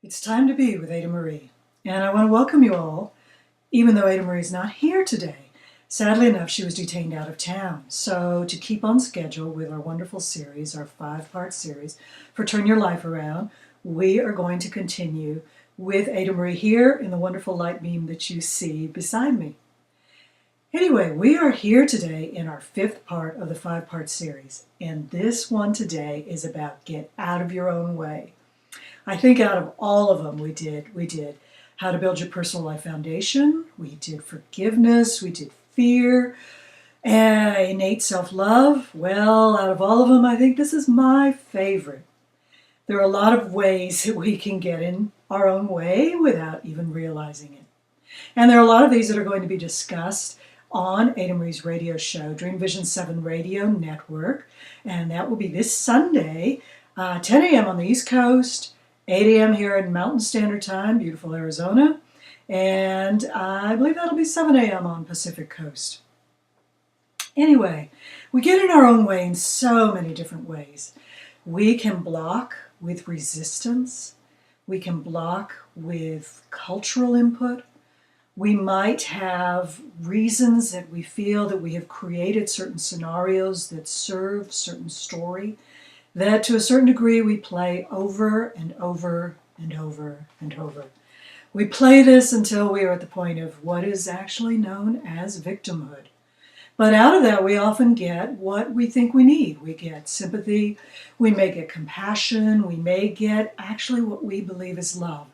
It's time to be with Ada Marie, and I want to welcome you all, even though Ada Marie's not here today. Sadly enough, she was detained out of town. So to keep on schedule with our wonderful series, our 5-part series for Turn Your Life Around, we are going to continue with Ada Marie here in the wonderful light beam that you see beside me. Anyway, we are here today in our 5th part of the 5-part series, and this one today is about get out of your own way. I think out of all of them we did how to build your personal life foundation, we did forgiveness, we did fear, innate self-love. Well, out of all of them, I think this is my favorite. There are a lot of ways that we can get in our own way without even realizing it. And there are a lot of these that are going to be discussed on Ada Marie's radio show, Dream Vision 7 Radio Network, and that will be this Sunday, 10 a.m. on the East Coast, 8 a.m. here in Mountain Standard Time, beautiful Arizona, and I believe that'll be 7 a.m. on Pacific Coast. Anyway, we get in our own way in so many different ways. We can block with resistance. We can block with cultural input. We might have reasons that we feel that we have created certain scenarios that serve certain story, that to a certain degree we play over and over and over and over. We play this until we are at the point of what is actually known as victimhood. But out of that we often get what we think we need. We get sympathy, we may get compassion, we may get actually what we believe is love,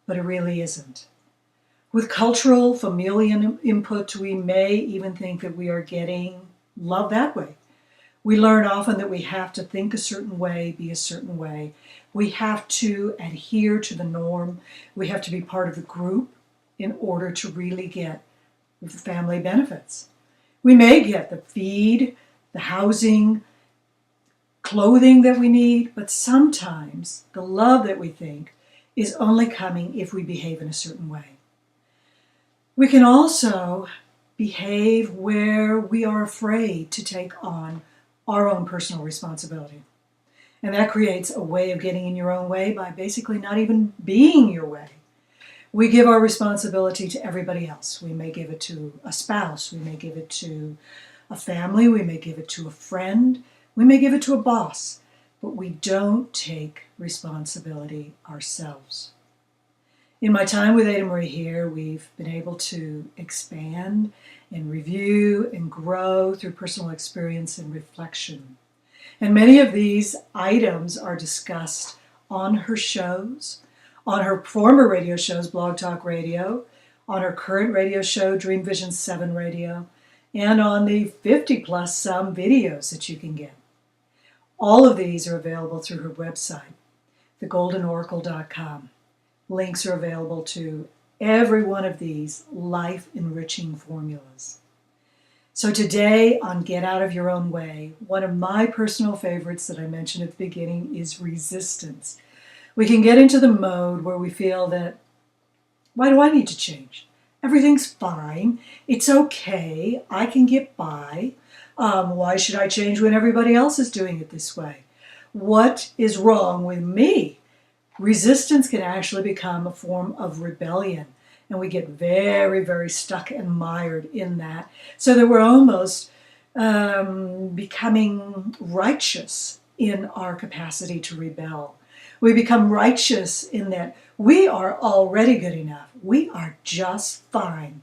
but it really isn't. With cultural, familial input, we may even think that we are getting love that way. We learn often that we have to think a certain way, be a certain way. We have to adhere to the norm. We have to be part of the group in order to really get the family benefits. We may get the feed, the housing, clothing that we need, but sometimes the love that we think is only coming if we behave in a certain way. We can also behave where we are afraid to take on our own personal responsibility. And that creates a way of getting in your own way by basically not even being your way. We give our responsibility to everybody else. We may give it to a spouse, we may give it to a family, we may give it to a friend, we may give it to a boss, but we don't take responsibility ourselves. In my time with Ada Marie here, we've been able to expand and review and grow through personal experience and reflection. And many of these items are discussed on her shows, on her former radio shows, Blog Talk Radio, on her current radio show, Dream Vision 7 Radio, and on the 50 plus some videos that you can get. All of these are available through her website, thegoldenoracl.com. Links are available to every one of these life-enriching formulas. So today on Get Out of Your Own Way, one of my personal favorites that I mentioned at the beginning is resistance. We can get into the mode where we feel that, why do I need to change? Everything's fine. It's okay. I can get by. Why should I change when everybody else is doing it this way? What is wrong with me? Resistance can actually become a form of rebellion, and we get very, very stuck and mired in that, so that we're almost becoming righteous in our capacity to rebel. We become righteous in that we are already good enough. We are just fine.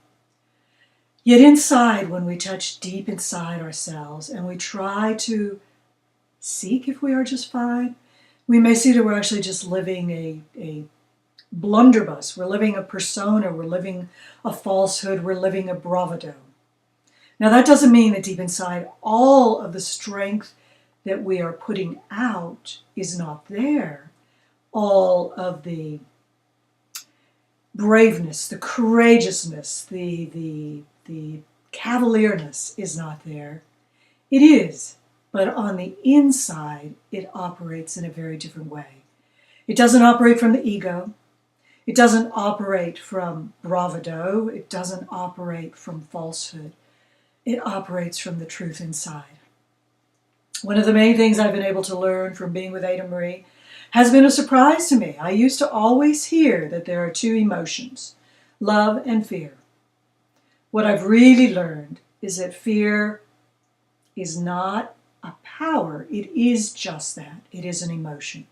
Yet inside, when we touch deep inside ourselves and we try to seek if we are just fine, we may see that we're actually just living a blunderbuss. We're living a persona. We're living a falsehood. We're living a bravado. Now, that doesn't mean that deep inside all of the strength that we are putting out is not there. All of the braveness, the courageousness, the cavalierness is not there. It is. But on the inside, it operates in a very different way. It doesn't operate from the ego. It doesn't operate from bravado. It doesn't operate from falsehood. It operates from the truth inside. One of the main things I've been able to learn from being with Ada Marie has been a surprise to me. I used to always hear that there are two emotions, love and fear. What I've really learned is that fear is not a power. It is just that. It is an emotion.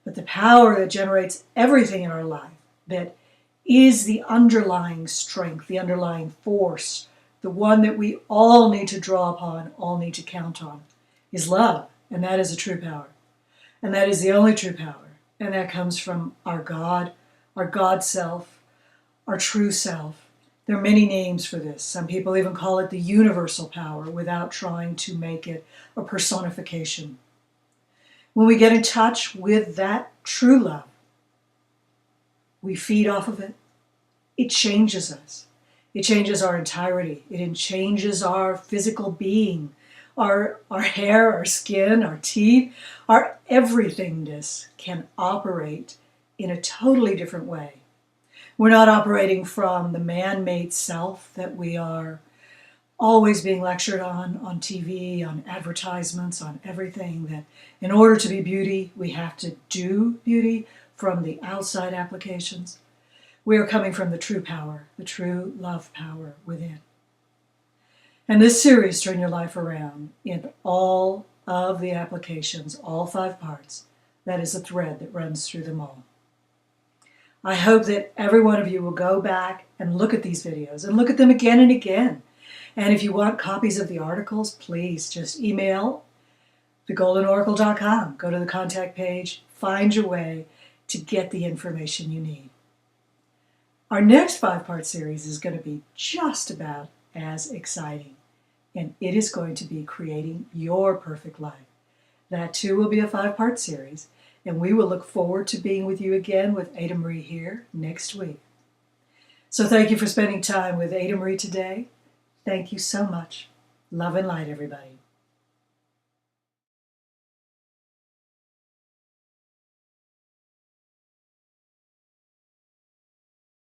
But the power that generates everything in our life, that is the underlying strength, the underlying force, the one that we all need to draw upon, all need to count on, is love. And that is a true power. And that is the only true power. And that comes from our God self, our true self. There are many names for this. Some people even call it the universal power without trying to make it a personification. When we get in touch with that true love, we feed off of it. It changes us. It changes our entirety. It changes our physical being, our hair, our skin, our teeth, our everythingness can operate in a totally different way. We're not operating from the man-made self that we are always being lectured on TV, on advertisements, on everything, that in order to be beauty, we have to do beauty from the outside applications. We are coming from the true power, the true love power within. And this series, Turn Your Life Around, in all of the applications, all 5 parts, that is a thread that runs through them all. I hope that every one of you will go back and look at these videos and look at them again and again. And if you want copies of the articles, please just email thegoldenoracl.com. Go to the contact page, find your way to get the information you need. Our next 5-part series is going to be just about as exciting, and it is going to be creating your perfect life. That too will be a 5-part series, and we will look forward to being with you again with Ada Marie here next week. So thank you for spending time with Ada Marie today. Thank you so much. Love and light, everybody.